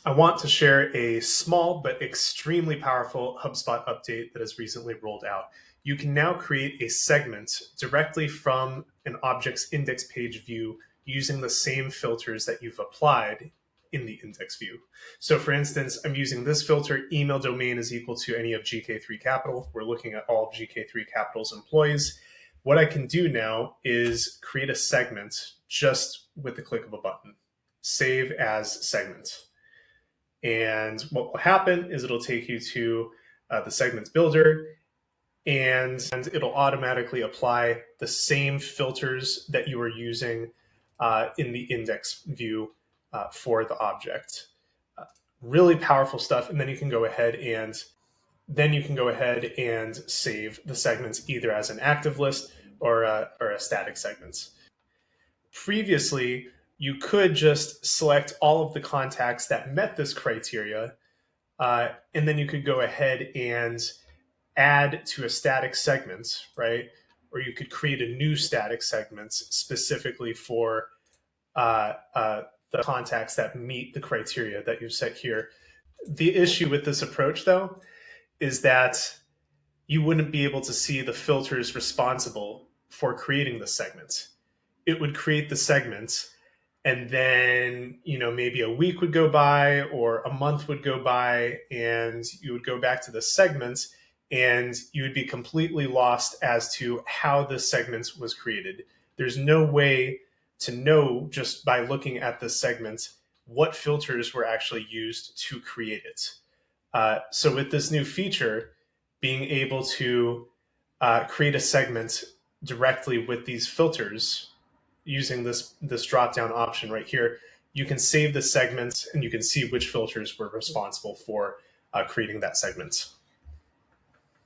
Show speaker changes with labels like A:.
A: I want to share a small but extremely powerful HubSpot update that has recently rolled out. You can now create a segment directly from an object's index page view using the same filters that you've applied in the index view. So for instance, I'm using this filter, email domain is equal to any of GK3 Capital. We're looking at all of GK3 Capital's employees. What I can do now is create a segment just with the click of a button. Save as segment. And what will happen is it'll take you to the segments builder, and it'll automatically apply the same filters that you were using in the index view for the object. Really powerful stuff. And then you can go ahead and save the segments either as an active list or a static segments. Previously, you could just select all of the contacts that met this criteria, and then you could go ahead and add to a static segment, right? Or you could create a new static segment specifically for the contacts that meet the criteria that you've set here. The issue with this approach, though, is that you wouldn't be able to see the filters responsible for creating the segment. It would create the segment, and then maybe a week would go by or a month would go by, and you would go back to the segment and you would be completely lost as to how this segment was created. There's no way to know just by looking at the segment what filters were actually used to create it. So with this new feature, being able to create a segment directly with these filters using this drop-down option right here, you can save the segments and you can see which filters were responsible for creating that segment.